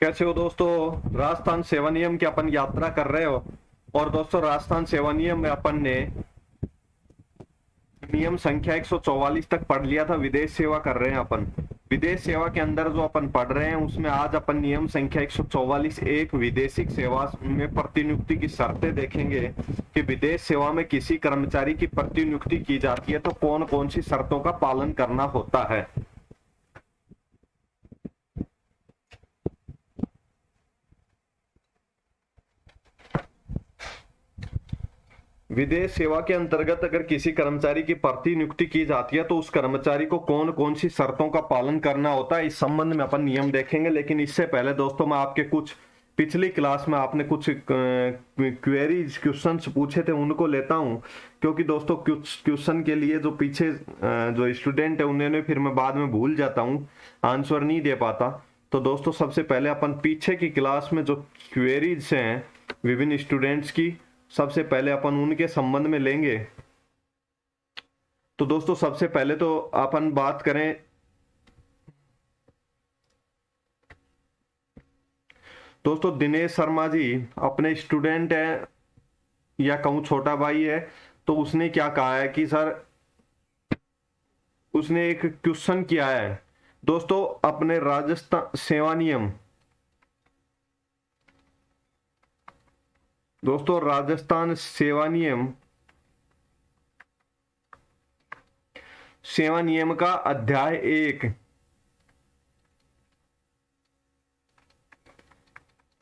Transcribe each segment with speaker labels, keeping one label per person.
Speaker 1: कैसे हो दोस्तों। राजस्थान सेवा नियम की अपन यात्रा कर रहे हो। और दोस्तों राजस्थान सेवा नियम में अपन ने नियम संख्या 144 तक पढ़ लिया था। विदेश सेवा कर रहे हैं अपन। विदेश सेवा के अंदर जो अपन पढ़ रहे हैं उसमें आज अपन नियम संख्या 144 एक विदेशिक सेवा में प्रतिनियुक्ति की शर्तें देखेंगे कि विदेश सेवा में किसी कर्मचारी की प्रतिनियुक्ति की जाती है तो कौन कौन सी शर्तों का पालन करना होता है। विदेश सेवा के अंतर्गत अगर किसी कर्मचारी की प्रतिनियुक्ति की जाती है तो उस कर्मचारी को कौन कौन सी शर्तों का पालन करना होता है, इस संबंध में अपन नियम देखेंगे। लेकिन इससे पहले दोस्तों मैं आपके कुछ पिछली क्लास में आपने कुछ क्वेरीज क्वेश्चंस पूछे थे उनको लेता हूं, क्योंकि दोस्तों कुछ क्वेश्चन के लिए जो पीछे जो स्टूडेंट है उन्हें फिर मैं बाद में भूल जाता हूं, आंसर नहीं दे पाता। तो दोस्तों सबसे पहले अपन पीछे की क्लास में जो क्वेरीज हैं विभिन्न स्टूडेंट्स की, सबसे पहले अपन उनके संबंध में लेंगे। तो दोस्तों सबसे पहले तो अपन बात करें दोस्तों दिनेश शर्मा जी अपने स्टूडेंट है या कहूं छोटा भाई है, तो उसने क्या कहा है कि सर उसने एक क्वेश्चन किया है दोस्तों अपने राजस्थान सेवा नियम, दोस्तों राजस्थान सेवा नियम का अध्याय 1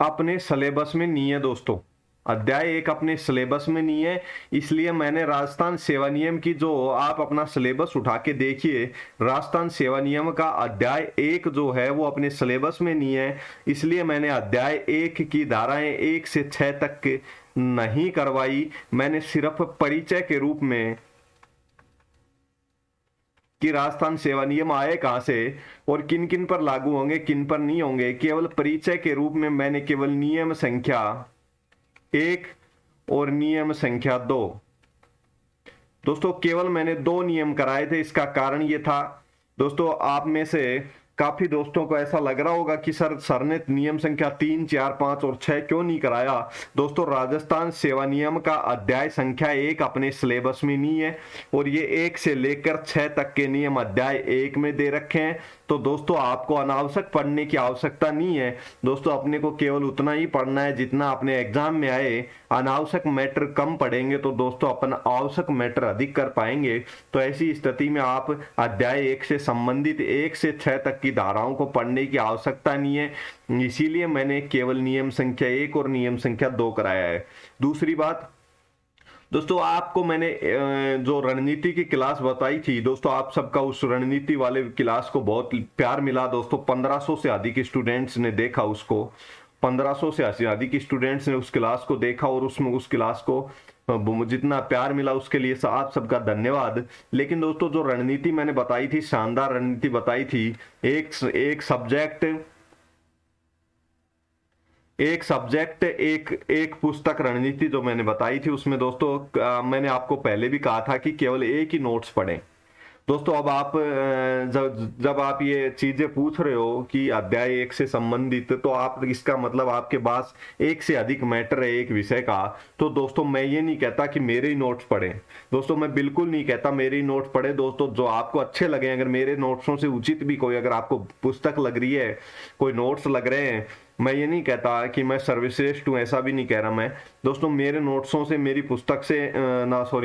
Speaker 1: अपने सिलेबस में नहीं है। दोस्तों अध्याय 1 अपने सिलेबस में नहीं है, इसलिए मैंने राजस्थान सेवा नियम की जो आप अपना सिलेबस उठा के देखिए, राजस्थान सेवा नियम का अध्याय 1 जो है वो अपने सिलेबस में नहीं है। इसलिए मैंने अध्याय 1 की धाराएं 1 से 6 तक नहीं करवाई। मैंने सिर्फ परिचय के रूप में कि राजस्थान सेवा नियम आए कहां से और किन किन पर लागू होंगे किन पर नहीं होंगे, केवल परिचय के रूप में मैंने केवल नियम संख्या 1 और नियम संख्या 2 दोस्तों केवल मैंने 2 नियम कराए थे। इसका कारण ये था दोस्तों, आप में से काफी दोस्तों को ऐसा लग रहा होगा कि सर ने नियम संख्या 3, 4, 5 और 6 क्यों नहीं कराया। दोस्तों राजस्थान सेवा नियम का अध्याय संख्या 1 अपने सिलेबस में नहीं है और ये 1 से लेकर 6 तक के नियम अध्याय 1 में दे रखे हैं। तो दोस्तों आपको अनावश्यक पढ़ने की आवश्यकता नहीं है। दोस्तों अपने को केवल उतना ही पढ़ना है जितना अपने एग्जाम में आए। अनावश्यक मैटर कम पढ़ेंगे तो दोस्तों अपन आवश्यक मैटर अधिक कर पाएंगे। तो ऐसी स्थिति में आप अध्याय 1 से संबंधित 1 से 6 तक की धाराओं को पढ़ने की आवश्यकता नहीं है, इसीलिए मैंने केवल नियम संख्या 1 और नियम संख्या 2 कराया है। दूसरी बात दोस्तों, आपको मैंने जो रणनीति की क्लास बताई थी दोस्तों, आप सबका उस रणनीति वाले क्लास को बहुत प्यार मिला दोस्तों। 1500 से अधिक स्टूडेंट्स ने देखा उसको, 1500 से अधिक स्टूडेंट्स ने उस क्लास को देखा और उसमें उस क्लास को जितना प्यार मिला उसके लिए आप सबका धन्यवाद। लेकिन दोस्तों जो रणनीति मैंने बताई थी, शानदार रणनीति बताई थी, एक सब्जेक्ट एक पुस्तक रणनीति जो मैंने बताई थी, उसमें दोस्तों मैंने आपको पहले भी कहा था कि केवल एक ही नोट्स पढ़ें। दोस्तों अब आप जब आप ये चीजें पूछ रहे हो कि अध्याय 1 से संबंधित, तो आप इसका मतलब आपके पास एक से अधिक मैटर है एक विषय का। तो दोस्तों मैं ये नहीं कहता कि मेरे ही नोट्स पढ़ें, दोस्तों मैं बिल्कुल नहीं कहता मेरे ही नोट्स पढ़े। दोस्तों जो आपको अच्छे लगे, अगर मेरे नोट्सों से उचित भी कोई अगर आपको पुस्तक लग रही है, कोई नोट्स लग रहे हैं, मैं ये नहीं कहता कि मैं सर्वश्रेष्ठ हूं, ऐसा भी नहीं कह रहा मैं। दोस्तों मेरे नोट्सों से, मेरी पुस्तक से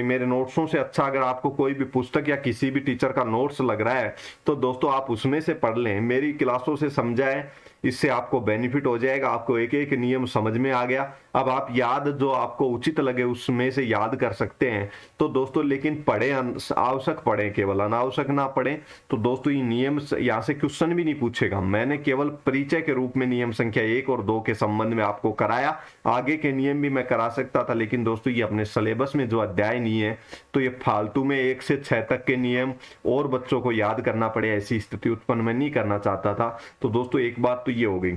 Speaker 1: मेरे नोट्सों से अच्छा अगर आपको कोई भी पुस्तक या किसी भी टीचर का नोट्स लग रहा है तो दोस्तों आप उसमें से पढ़ लें, मेरी क्लासों से समझाएं, इससे आपको बेनिफिट हो जाएगा। आपको एक एक नियम समझ में आ गया, अब आप याद जो आपको उचित लगे उसमें से याद कर सकते हैं। तो दोस्तों लेकिन पढ़े, आवश्यक पढ़े, केवल अनावश्यक ना पढ़े। तो दोस्तों ये नियम यहाँ से क्वेश्चन भी नहीं पूछेगा, मैंने केवल परिचय के रूप में नियम संख्या 1 और 2 के संबंध में आपको कराया। आगे के नियम भी मैं करा सकता था, लेकिन दोस्तों ये अपने सिलेबस में जो अध्याय नहीं है तो ये फालतू में 1 से 6 तक के नियम और बच्चों को याद करना पड़े, ऐसी स्थिति उत्पन्न मैं नहीं करना चाहता था। तो दोस्तों एक बात तो ये हो गई।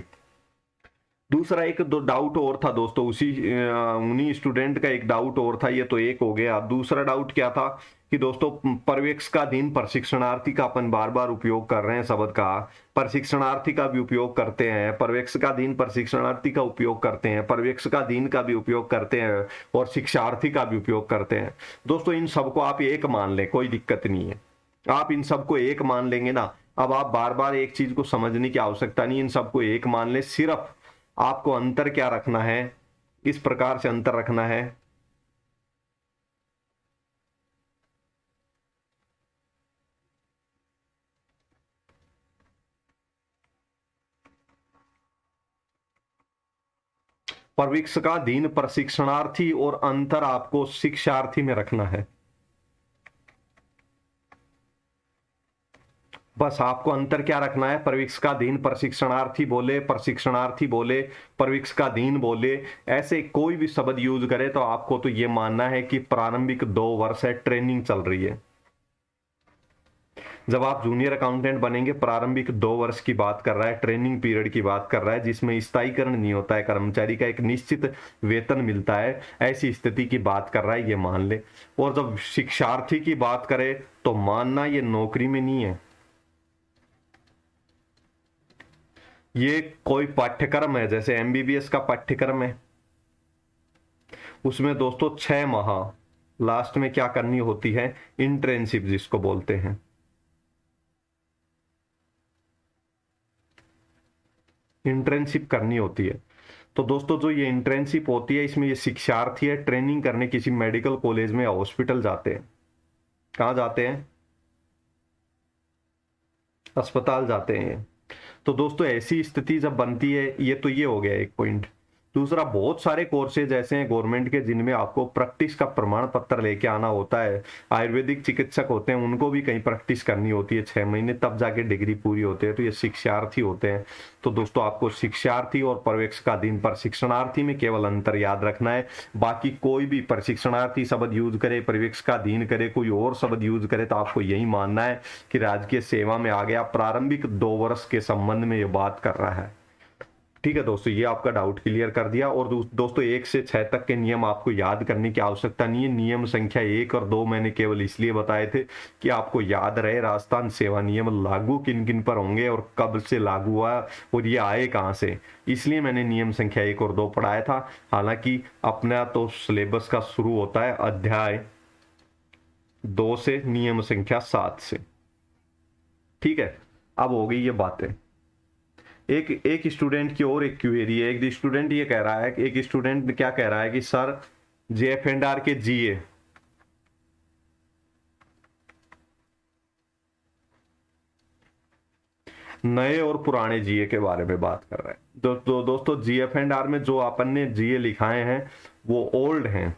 Speaker 1: दूसरा एक दो डाउट और था दोस्तों, उन्हीं स्टूडेंट का एक डाउट और था, ये तो एक हो गया। दूसरा डाउट क्या था कि दोस्तों पर्यवेक्षकाधीन प्रशिक्षणार्थी का अपन बार बार उपयोग कर रहे हैं शब्द का, प्रशिक्षणार्थी का भी उपयोग करते हैं, पर्यवेक्षकाधीन प्रशिक्षणार्थी का उपयोग करते हैं, पर्यवेक्षकाधीन का भी उपयोग करते हैं और शिक्षार्थी का भी उपयोग करते हैं। दोस्तों इन सबको आप एक मान लें, कोई दिक्कत नहीं है, आप इन सबको एक मान लेंगे ना। अब आप बार बार एक चीज को समझने की आवश्यकता नहीं, इन सबको एक मान ले। सिर्फ आपको अंतर क्या रखना है, इस प्रकार से अंतर रखना है। पर्यवेक्षकाधीन प्रशिक्षणार्थी और अंतर आपको शिक्षार्थी में रखना है। बस आपको अंतर क्या रखना है, पर्यवेक्षकाधीन प्रशिक्षणार्थी बोले, प्रशिक्षणार्थी बोले, पर्यवेक्षकाधीन बोले, ऐसे कोई भी शब्द यूज करे तो आपको तो ये मानना है कि प्रारंभिक 2 वर्ष है, ट्रेनिंग चल रही है। जब आप जूनियर अकाउंटेंट बनेंगे, प्रारंभिक 2 वर्ष की बात कर रहा है, ट्रेनिंग पीरियड की बात कर रहा है, जिसमें स्थायीकरण नहीं होता है, कर्मचारी का एक निश्चित वेतन मिलता है, ऐसी स्थिति की बात कर रहा है, ये मान ले। और जब शिक्षार्थी की बात करे तो मानना ये नौकरी में नहीं है, ये कोई पाठ्यक्रम है, जैसे एमबीबीएस का पाठ्यक्रम है, उसमें दोस्तों 6 माह लास्ट में क्या करनी होती है, इंटर्नशिप जिसको बोलते हैं। इंटर्नशिप करनी होती है। तो दोस्तों जो ये इंटर्नशिप होती है, इसमें ये शिक्षार्थी है, ट्रेनिंग करने किसी मेडिकल कॉलेज में या हॉस्पिटल जाते हैं। कहाँ जाते हैं, अस्पताल जाते हैं। तो दोस्तों ऐसी स्थिति जब बनती है, ये तो ये हो गया एक पॉइंट। दूसरा, बहुत सारे कोर्सेज ऐसे हैं गवर्नमेंट के जिनमें आपको प्रैक्टिस का प्रमाण पत्र लेके आना होता है। आयुर्वेदिक चिकित्सक होते हैं, उनको भी कहीं प्रैक्टिस करनी होती है 6 महीने, तब जाके डिग्री पूरी होती है। तो ये शिक्षार्थी होते हैं। तो दोस्तों आपको शिक्षार्थी और पर्यवेक्षकाधीन प्रशिक्षणार्थी में केवल अंतर याद रखना है। बाकी कोई भी प्रशिक्षणार्थी शब्द यूज करे, पर्यवेक्षकाधीन करे, कोई और शब्द यूज करे, तो आपको यही मानना है कि राजकीय सेवा में आ गया, प्रारंभिक 2 वर्ष के संबंध में ये बात कर रहा है। ठीक है दोस्तों, ये आपका डाउट क्लियर कर दिया। और दोस्तों 1 से 6 तक के नियम आपको याद करने की आवश्यकता नहीं है। नियम संख्या 1 और 2 मैंने केवल इसलिए बताए थे कि आपको याद रहे राजस्थान सेवा नियम लागू किन किन पर होंगे और कब से लागू हुआ और ये आए कहाँ से, इसलिए मैंने नियम संख्या 1 और 2 पढ़ाया था। हालांकि अपना तो सिलेबस का शुरू होता है अध्याय 2 से, नियम संख्या 7 से। ठीक है, अब हो गई ये बातें। एक स्टूडेंट की और एक क्वेरी है। एक स्टूडेंट ये कह रहा है, एक स्टूडेंट क्या कह रहा है कि सर जेएफएनडीआर के जीए नए और पुराने जीए के बारे में बात कर रहा है। दोस्तों जीएफएनडीआर में जो अपन ने जीए लिखाए हैं वो ओल्ड हैं,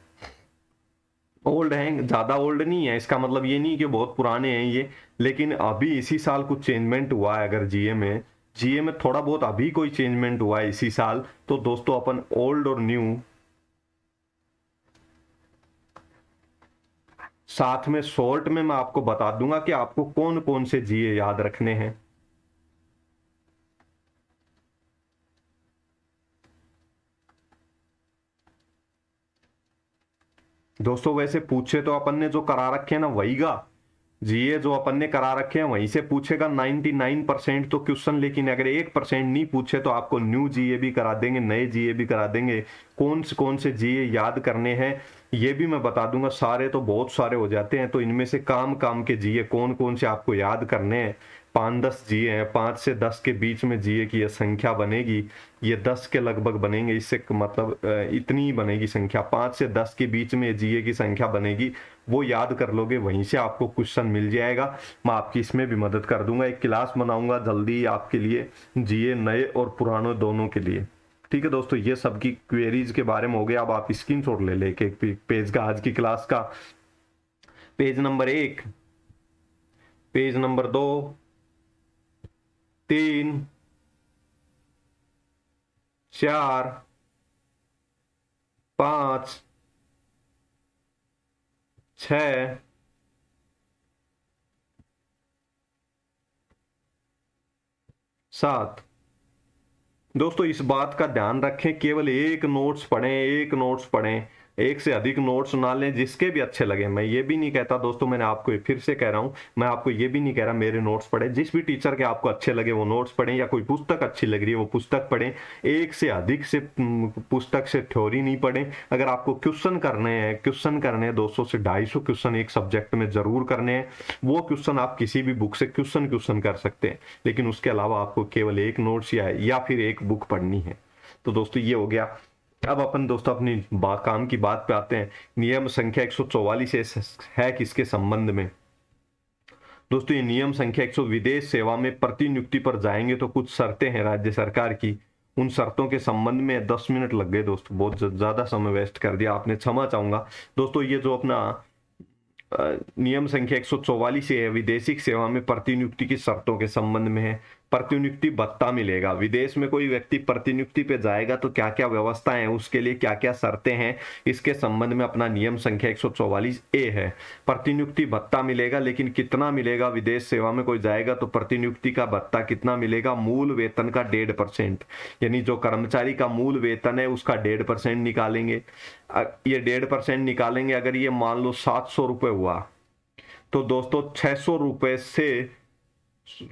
Speaker 1: ज्यादा ओल्ड नहीं है। इसका मतलब ये नहीं कि बहुत पुराने हैं ये, लेकिन अभी इसी साल कुछ चेंजमेंट हुआ है। अगर जीए में थोड़ा बहुत अभी कोई चेंजमेंट हुआ है इसी साल, तो दोस्तों अपन ओल्ड और न्यू साथ में शॉर्ट में मैं आपको बता दूंगा कि आपको कौन कौन से जीए याद रखने हैं। दोस्तों वैसे पूछे तो अपन ने जो करा रखे हैं ना वही गा, जीए जो अपन ने करा रखे हैं वहीं से पूछेगा 99% तो क्वेश्चन। लेकिन अगर 1% नहीं पूछे तो आपको न्यू जीए भी करा देंगे, नए जीए भी करा देंगे। कौन से जीए याद करने हैं ये भी मैं बता दूंगा। सारे तो बहुत सारे हो जाते हैं, तो इनमें से काम के जीए कौन कौन से आपको याद करने हैं। 5-10 जीए हैं, 5 से 10 के बीच में जीए की यह संख्या बनेगी। ये 10 के लगभग बनेंगे, इससे मतलब इतनी ही बनेगी संख्या। 5 से 10 के बीच में जीए की संख्या बनेगी, वो याद कर लोगे, वहीं से आपको क्वेश्चन मिल जाएगा। मैं आपकी इसमें भी मदद कर दूंगा, एक क्लास बनाऊंगा जल्दी आपके लिए, जीए नए और पुराने दोनों के लिए। ठीक है दोस्तों, ये सब की क्वेरीज के बारे में हो गया। अब आप स्क्रीनशॉट ले लेके पेज का, आज की क्लास का पेज नंबर 1, पेज नंबर 2, 3, 4, 5, 6, 7। दोस्तों इस बात का ध्यान रखें, केवल एक नोट्स पढ़ें, एक नोट्स पढ़ें। एक से अधिक नोट्स ना लें, जिसके भी अच्छे लगे। मैं ये भी नहीं कहता दोस्तों, मैंने आपको फिर से कह रहा हूं, मैं आपको ये भी नहीं कह रहा मेरे नोट्स पढ़े, जिस भी टीचर के आपको अच्छे लगे वो नोट्स पढ़ें, या कोई पुस्तक अच्छी लग रही है वो पुस्तक पढ़ें। एक से अधिक से पुस्तक से थ्योरी नहीं पढ़ें। अगर आपको क्वेश्चन करने हैं 200 से 250 क्वेश्चन एक सब्जेक्ट में जरूर करने हैं, वो क्वेश्चन आप किसी भी बुक से क्वेश्चन कर सकते हैं, लेकिन उसके अलावा आपको केवल एक नोट्स या फिर एक बुक पढ़नी है। तो दोस्तों ये हो गया। अब अपन दोस्तों अपनी काम की बात पे आते हैं। नियम संख्या 144 है किसके संबंध में? दोस्तों ये नियम संख्या 100 विदेश सेवा में प्रतिनियुक्ति पर जाएंगे तो कुछ शर्तें हैं राज्य सरकार की। उन शर्तों के संबंध में 10 मिनट लग गए दोस्तों, बहुत ज्यादा समय वेस्ट कर दिया आपने, क्षमा चाहूंगा दोस्तों। ये जो अपना नियम संख्या 144 है, विदेशिक सेवा में प्रतिनियुक्ति की शर्तों के संबंध में है। प्रतिनियुक्ति भत्ता मिलेगा। विदेश में कोई व्यक्ति प्रतिनियुक्ति पे जाएगा तो क्या क्या व्यवस्थाएं हैं, उसके लिए क्या क्या शर्तें हैं, इसके संबंध में अपना नियम संख्या 144A है। प्रतिनियुक्ति भत्ता मिलेगा, लेकिन कितना मिलेगा? विदेश सेवा में कोई जाएगा तो प्रतिनियुक्ति का भत्ता कितना मिलेगा? मूल वेतन का 1.5%, यानी जो कर्मचारी का मूल वेतन है उसका 1.5% निकालेंगे। ये 1.5% निकालेंगे। अगर ये मान लो 700 रुपए हुआ तो दोस्तों 600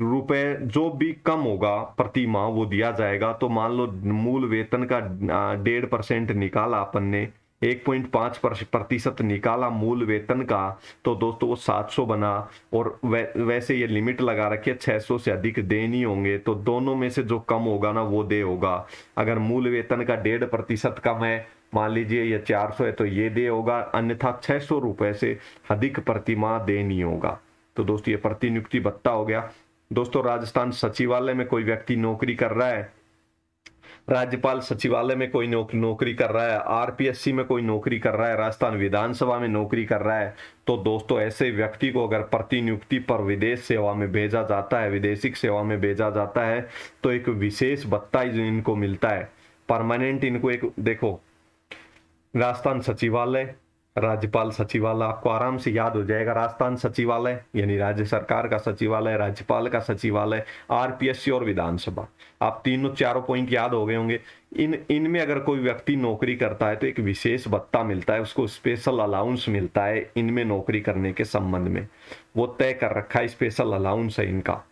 Speaker 1: रुपए जो भी कम होगा प्रति माह वो दिया जाएगा। तो मान लो मूल वेतन का 1.5% निकाला अपन ने, 1.5% निकाला मूल वेतन का, तो दोस्तों वो 700 बना। और वैसे ये लिमिट लगा रखी है 600 से अधिक दे नहीं होंगे, तो दोनों में से जो कम होगा ना वो दे होगा। अगर मूल वेतन का 1.5% कम है, मान लीजिए ये 400 है, तो ये दे होगा, अन्यथा 600 रुपए से अधिक प्रति माह दे नहीं होगा। तो दोस्तों ये प्रतिनियुक्ति भत्ता हो गया। दोस्तों राजस्थान सचिवालय में कोई व्यक्ति नौकरी कर रहा है, राज्यपाल सचिवालय में कोई नौकरी कर रहा है, आरपीएससी में कोई नौकरी कर रहा है, राजस्थान विधानसभा में नौकरी कर रहा है, तो दोस्तों ऐसे व्यक्ति को अगर प्रतिनियुक्ति पर विदेश सेवा में भेजा जाता है, विदेशिक सेवा में भेजा जाता है, तो एक विशेष भत्ता इनको मिलता है, परमानेंट। इनको एक देखो, राजस्थान सचिवालय, राज्यपाल सचिवालय, आपको आराम से याद हो जाएगा। राजस्थान सचिवालय यानी राज्य सरकार का सचिवालय, राज्यपाल का सचिवालय, आरपीएससी और विधानसभा, आप चारों पॉइंट याद हो गए होंगे। इनमें अगर कोई व्यक्ति नौकरी करता है तो एक विशेष भत्ता मिलता है, उसको स्पेशल अलाउंस मिलता है इनमें नौकरी करने के संबंध में, वो तय कर रखा है, स्पेशल अलाउंस है इनका।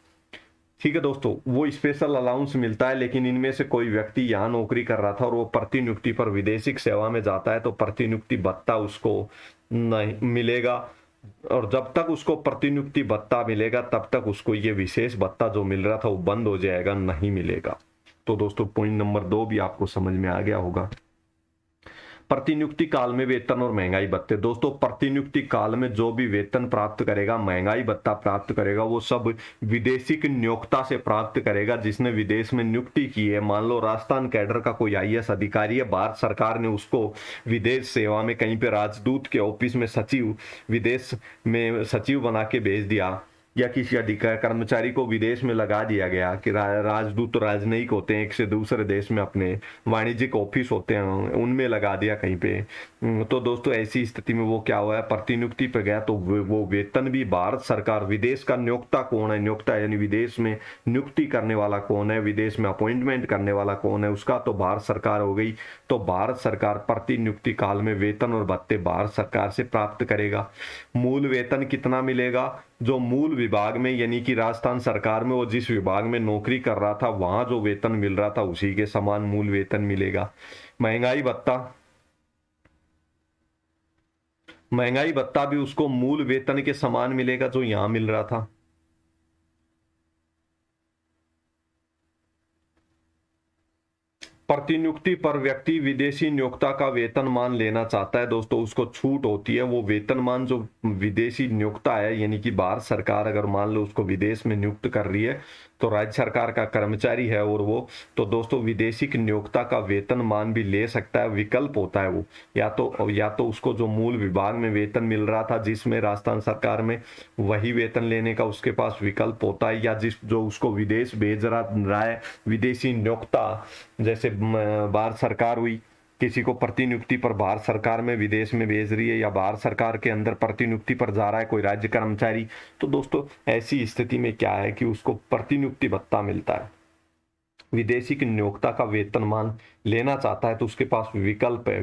Speaker 1: ठीक है दोस्तों, वो स्पेशल अलाउंस मिलता है। लेकिन इनमें से कोई व्यक्ति यहाँ नौकरी कर रहा था और वो प्रतिनियुक्ति पर विदेशिक सेवा में जाता है तो प्रतिनियुक्ति भत्ता उसको नहीं मिलेगा, और जब तक उसको प्रतिनियुक्ति भत्ता मिलेगा तब तक उसको ये विशेष भत्ता जो मिल रहा था वो बंद हो जाएगा, नहीं मिलेगा। तो दोस्तों पॉइंट नंबर 2 भी आपको समझ में आ गया होगा। प्रतिनियुक्ति काल में वेतन और महंगाई भत्ते। दोस्तों प्रतिनियुक्ति काल में जो भी वेतन प्राप्त करेगा, महंगाई भत्ता प्राप्त करेगा, वो सब विदेशिक नियोक्ता से प्राप्त करेगा जिसने विदेश में नियुक्ति की है। मान लो राजस्थान कैडर का कोई आईएएस अधिकारी है, भारत सरकार ने उसको विदेश सेवा में कहीं पे राजदूत के ऑफिस में सचिव, विदेश में सचिव बना के भेज दिया, या किसी अधिकारी कर्मचारी को विदेश में लगा दिया गया कि राजदूत तो राजनयिक होते हैं, एक से दूसरे देश में अपने वाणिज्यिक ऑफिस होते हैं, उनमें लगा दिया कहीं पे। तो दोस्तों ऐसी स्थिति में वो क्या हुआ है, प्रतिनियुक्ति पे गया तो वो वेतन भी भारत सरकार, विदेश का नियोक्ता कौन है, नियोक्ता यानी विदेश में नियुक्ति करने वाला कौन है, विदेश में अपॉइंटमेंट करने वाला कौन है, उसका तो भारत सरकार हो गई। तो भारत सरकार प्रतिनियुक्ति काल में वेतन और भत्ते भारत सरकार से प्राप्त करेगा। मूल वेतन कितना मिलेगा? जो मूल विभाग में यानी कि राजस्थान सरकार में वो जिस विभाग में नौकरी कर रहा था वहां जो वेतन मिल रहा था उसी के समान मूल वेतन मिलेगा। महंगाई भत्ता, महंगाई भत्ता भी उसको मूल वेतन के समान मिलेगा जो यहां मिल रहा था। प्रतिनियुक्ति पर व्यक्ति विदेशी नियोक्ता का वेतनमान लेना चाहता है, दोस्तों उसको छूट होती है। वो वेतनमान जो विदेशी नियोक्ता है यानी कि भारत सरकार अगर मान लो उसको विदेश में नियुक्त कर रही है तो राज्य सरकार का कर्मचारी है और वो, तो दोस्तों विदेशी नियोक्ता का वेतनमान भी ले सकता है। विकल्प होता है वो, या तो उसको जो मूल विभाग में वेतन मिल रहा था जिसमें राजस्थान सरकार में, वही वेतन लेने का उसके पास विकल्प होता है, या जो उसको विदेश भेज रहा है विदेशी नियोक्ता, जैसे भारत सरकार हुई, किसी को प्रतिनियुक्ति पर भारत सरकार में विदेश में भेज रही है या भारत सरकार के अंदर प्रतिनियुक्ति पर जा रहा है कोई राज्य कर्मचारी, तो दोस्तों ऐसी स्थिति में क्या है कि उसको प्रतिनियुक्ति भत्ता मिलता है। विदेशी की नियोक्ता का वेतनमान लेना चाहता है तो उसके पास विकल्प है,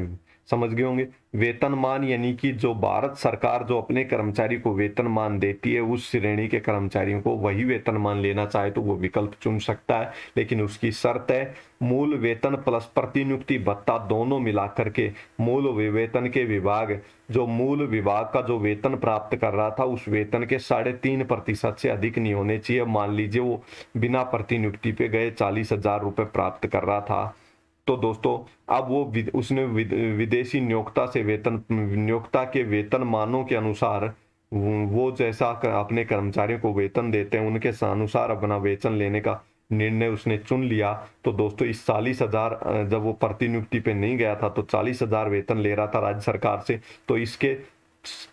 Speaker 1: समझ गए होंगे। वेतनमान यानी कि जो भारत सरकार जो अपने कर्मचारी को वेतनमान देती है, उस श्रेणी के कर्मचारियों को वही वेतनमान लेना चाहे तो वो विकल्प चुन सकता है, लेकिन उसकी शर्त है मूल वेतन प्लस प्रतिनियुक्ति भत्ता दोनों मिलाकर के मूल वेतन के विभाग, जो मूल विभाग का जो वेतन प्राप्त कर रहा था उस वेतन के 3.5% से अधिक नहीं होने चाहिए। मान लीजिए वो बिना प्रतिनियुक्ति पे गए 40,000 रुपये प्राप्त कर रहा था, तो दोस्तों अब वो उसने विदेशी नियोक्ता से वेतन, नियोक्ता के वेतन मानों के अनुसार वो जैसा अपने कर्मचारियों को वेतन देते हैं उनके अनुसार अपना वेतन लेने का निर्णय उसने चुन लिया। तो दोस्तों इस 40,000, जब वो प्रतिनियुक्ति पे नहीं गया था तो 40,000 वेतन ले रहा था राज्य सरकार से, तो इसके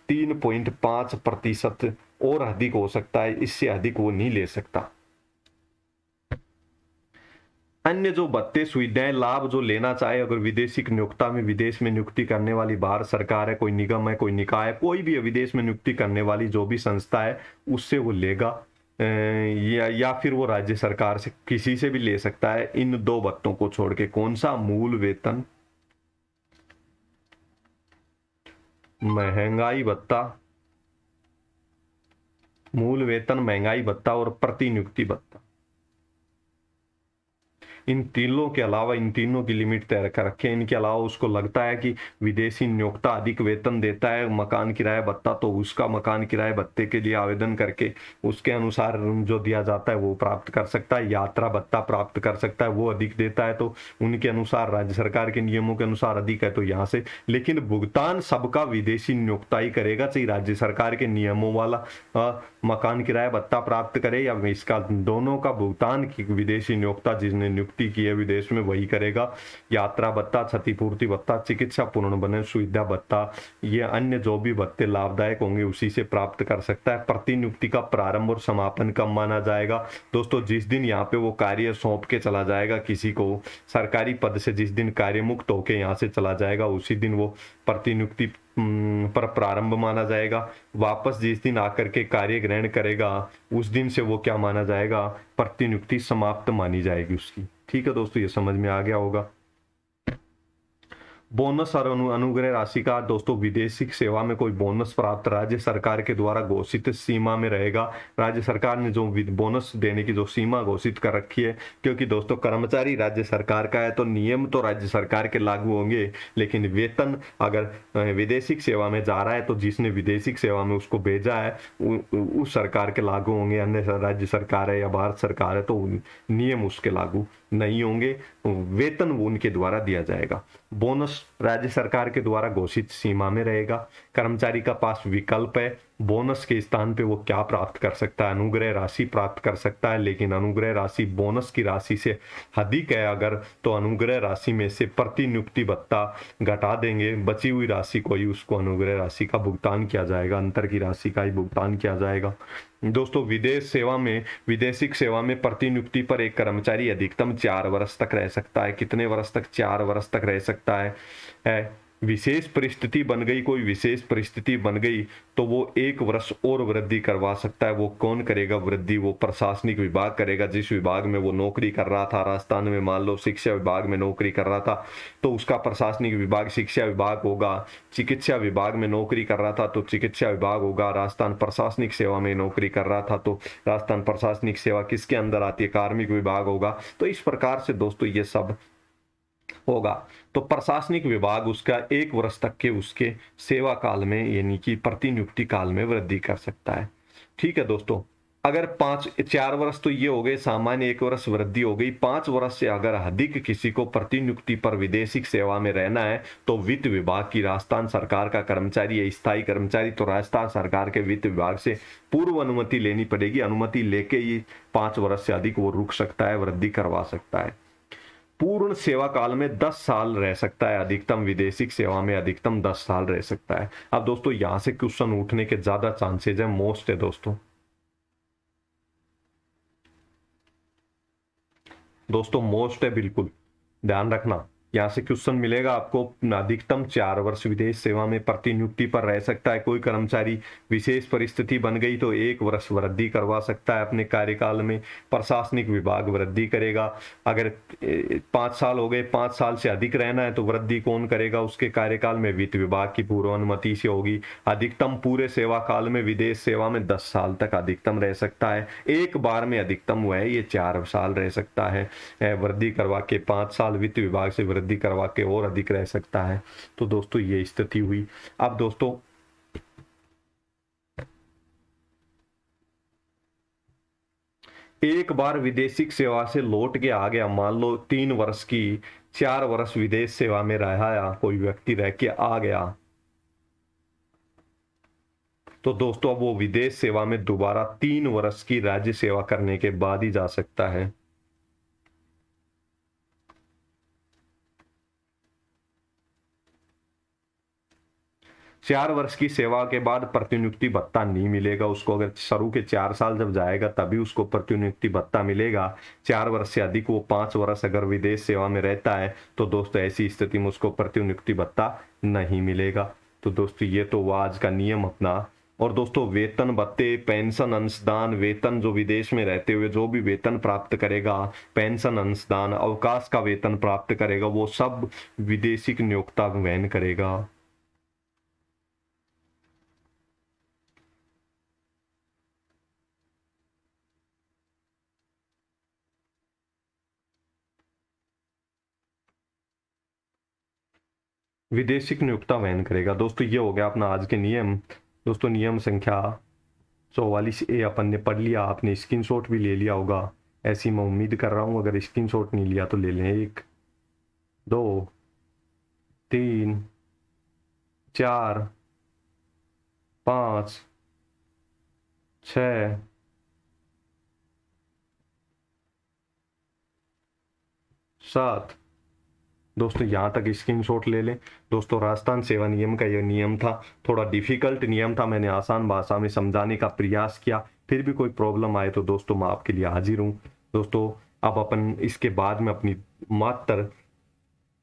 Speaker 1: 3.5% और अधिक हो सकता है, इससे अधिक वो नहीं ले सकता। अन्य जो भत्ते सुविधाएं लाभ जो लेना चाहे, अगर विदेशी नियोक्ता में विदेश में नियुक्ति करने वाली भारत सरकार है, कोई निगम है, कोई निकाय है, कोई भी विदेश में नियुक्ति करने वाली जो भी संस्था है उससे वो लेगा, या फिर वो राज्य सरकार से किसी से भी ले सकता है इन दो भत्तों को छोड़ के। कौन सा? मूल वेतन, महंगाई भत्ता, मूल वेतन, महंगाई भत्ता और प्रतिनियुक्ति भत्ता। इन तीनों के अलावा, इन तीनों की लिमिट तय कर रखे। इनके अलावा उसको लगता है कि विदेशी नियोक्ता अधिक वेतन देता है, मकान किराया भत्ता, तो उसका मकान किराए भत्ते के लिए आवेदन करके उसके अनुसार जो दिया जाता है वो प्राप्त कर सकता है। यात्रा भत्ता प्राप्त कर सकता है, वो अधिक देता है तो उनके अनुसार, राज्य सरकार के नियमों के अनुसार अधिक है तो यहाँ से। लेकिन भुगतान सबका विदेशी नियोक्ता ही करेगा, चाहे राज्य सरकार के नियमों वाला मकान किराया भत्ता प्राप्त करे या इसका दोनों का भुगतान विदेशी नियोक्ता जिसने नियुक्ति की है विदेश में वही करेगा। यात्रा भत्ता, क्षतिपूर्ति भत्ता, चिकित्सा पुनर्वन सुविधा भत्ता, ये अन्य जो भी भत्ते लाभदायक होंगे उसी से प्राप्त कर सकता है। प्रतिनियुक्ति का प्रारंभ और समापन कब माना जाएगा? दोस्तों जिस दिन यहाँ पे वो कार्य सौंप के चला जाएगा किसी को, सरकारी पद से जिस दिन कार्य मुक्त होके यहाँ से चला जाएगा उसी दिन वो प्रतिनियुक्ति पर प्रारंभ माना जाएगा। वापस जिस दिन आकर के कार्य ग्रहण करेगा उस दिन से वो क्या माना जाएगा? प्रतिनियुक्ति समाप्त मानी जाएगी उसकी। ठीक है दोस्तों, ये समझ में आ गया होगा। बोनस और अनुग्रह राशि का दोस्तों, विदेशी सेवा में कोई बोनस प्राप्त राज्य सरकार के द्वारा घोषित सीमा में रहेगा। राज्य सरकार ने जो बोनस देने की जो सीमा घोषित कर रखी है, क्योंकि दोस्तों कर्मचारी राज्य सरकार का है तो नियम तो राज्य सरकार के लागू होंगे, लेकिन वेतन अगर विदेशी सेवा में जा रहा है तो जिसने विदेशी सेवा में उसको भेजा है उस सरकार के लागू होंगे। अन्य राज्य सरकार है या भारत सरकार है तो नियम उसके लागू नहीं होंगे, वेतन वो उनके द्वारा दिया जाएगा। बोनस राज्य सरकार के द्वारा घोषित सीमा में रहेगा। कर्मचारी का पास विकल्प है, बोनस के स्थान पे वो क्या प्राप्त कर सकता है? अनुग्रह राशि प्राप्त कर सकता है, लेकिन अनुग्रह राशि बोनस की राशि से अधिक है अगर, तो अनुग्रह राशि में से प्रतिनियुक्ति भत्ता घटा देंगे, बची हुई राशि को ही उसको अनुग्रह राशि का भुगतान किया जाएगा, अंतर की राशि का ही भुगतान किया जाएगा। दोस्तों विदेश सेवा में, विदेशी सेवा में प्रतिनियुक्ति पर एक कर्मचारी अधिकतम 4 वर्ष तक रह सकता है। कितने वर्ष तक? 4 वर्ष तक रह सकता है। विशेष परिस्थिति बन गई, कोई विशेष परिस्थिति बन गई तो वो 1 वर्ष और वृद्धि करवा सकता है। वो कौन करेगा वृद्धि? वो प्रशासनिक विभाग करेगा। जिस विभाग में वो नौकरी कर रहा था, राजस्थान में मान लो शिक्षा विभाग में नौकरी कर रहा था तो उसका प्रशासनिक विभाग शिक्षा विभाग होगा। चिकित्सा विभाग में नौकरी कर रहा था तो चिकित्सा विभाग होगा। राजस्थान प्रशासनिक सेवा में नौकरी कर रहा था तो राजस्थान प्रशासनिक सेवा किसके अंदर आती है? कार्मिक विभाग होगा। तो इस प्रकार से दोस्तों ये सब होगा। तो प्रशासनिक विभाग उसका 1 वर्ष तक के उसके सेवा काल में यानी कि प्रतिनियुक्ति काल में वृद्धि कर सकता है। ठीक है दोस्तों, अगर 4 वर्ष तो ये हो गए सामान्य, 1 वर्ष वृद्धि हो गई। 5 वर्ष से अगर अधिक किसी को प्रतिनियुक्ति पर विदेशी सेवा में रहना है तो वित्त विभाग की, राजस्थान सरकार का कर्मचारी है, स्थायी कर्मचारी, तो राजस्थान सरकार के वित्त विभाग से पूर्व अनुमति लेनी पड़ेगी। अनुमति लेके ही 5 वर्ष से अधिक वो रुक सकता है, वृद्धि करवा सकता है। पूर्ण सेवा काल में 10 साल रह सकता है अधिकतम, विदेशी सेवा में अधिकतम 10 साल रह सकता है। अब दोस्तों यहां से क्वेश्चन उठने के ज्यादा चांसेस है, मोस्ट है दोस्तों मोस्ट है, बिल्कुल ध्यान रखना। यहाँ से क्वेश्चन मिलेगा आपको। अधिकतम 4 वर्ष विदेश सेवा में प्रतिनियुक्ति पर रह सकता है कोई कर्मचारी। विशेष परिस्थिति बन गई तो 1 वर्ष वृद्धि करवा सकता है अपने कार्यकाल में। प्रशासनिक विभाग वृद्धि करेगा। अगर 5 साल हो गए, 5 साल से अधिक रहना है तो वृद्धि कौन करेगा? उसके कार्यकाल में वित्त विभाग की पूर्व अनुमति से होगी। अधिकतम पूरे सेवा काल में विदेश सेवा में 10 साल तक अधिकतम रह सकता है। एक बार में अधिकतम हुआ है ये 4 साल रह सकता है। वृद्धि करवा के 5 साल, वित्त विभाग से वृद्धि करवा के और अधिक रह सकता है। तो दोस्तों ये स्थिति हुई। अब दोस्तों एक बार विदेशिक सेवा से लौट के आ गया, मान लो 3 वर्ष की, 4 वर्ष विदेश सेवा में रहा, कोई व्यक्ति रह के आ गया, तो दोस्तों अब वो विदेश सेवा में दोबारा 3 वर्ष की राज्य सेवा करने के बाद ही जा सकता है। 4 वर्ष की सेवा के बाद प्रतिनियुक्ति भत्ता नहीं मिलेगा उसको। अगर शुरू के 4 साल जब जाएगा तभी उसको प्रतिनियुक्ति भत्ता मिलेगा। 4 वर्ष से अधिक वो 5 वर्ष अगर विदेश सेवा में रहता है तो दोस्तों ऐसी स्थिति में उसको प्रतिनियुक्ति भत्ता नहीं मिलेगा। तो दोस्तों ये तो आज का नियम अपना। और दोस्तों वेतन भत्ते, पेंशन, अंशदान, वेतन जो विदेश में रहते हुए जो भी वेतन प्राप्त करेगा, पेंशन, अंशदान, अवकाश का वेतन प्राप्त करेगा, वो सब विदेशी नियोक्ता वहन करेगा। विदेशिक नियोक्ता वहन करेगा। दोस्तों ये हो गया अपना आज के नियम। दोस्तों नियम संख्या 44A अपन ने पढ़ लिया, आपने स्क्रीनशॉट भी ले लिया होगा, ऐसी मैं उम्मीद कर रहा हूँ। अगर स्क्रीनशॉट नहीं लिया तो ले लें। 1 2 3 4 5 6 7। दोस्तों यहाँ तक स्क्रीनशॉट ले लें। दोस्तों राजस्थान सेवा नियम का यह नियम था, थोड़ा डिफिकल्ट नियम था, मैंने आसान भाषा में समझाने का प्रयास किया। फिर भी कोई प्रॉब्लम आए तो दोस्तों मैं आपके लिए हाजिर हूँ। दोस्तों अब अपन इसके बाद में अपनी मात्र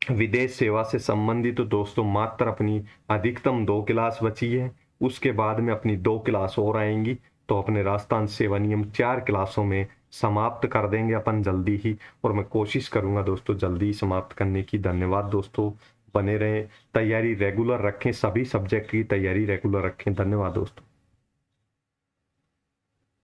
Speaker 1: विदेश सेवा से संबंधित तो दोस्तों मात्र अपनी अधिकतम 2 क्लास बची है। उसके बाद में अपनी 2 क्लास और आएंगी तो अपने राजस्थान सेवा नियम 4 क्लासों में समाप्त कर देंगे अपन जल्दी ही। और मैं कोशिश करूंगा दोस्तों जल्दी ही समाप्त करने की। धन्यवाद दोस्तों, बने रहें, तैयारी रेगुलर रखें, सभी सब्जेक्ट की तैयारी रेगुलर रखें। धन्यवाद दोस्तों।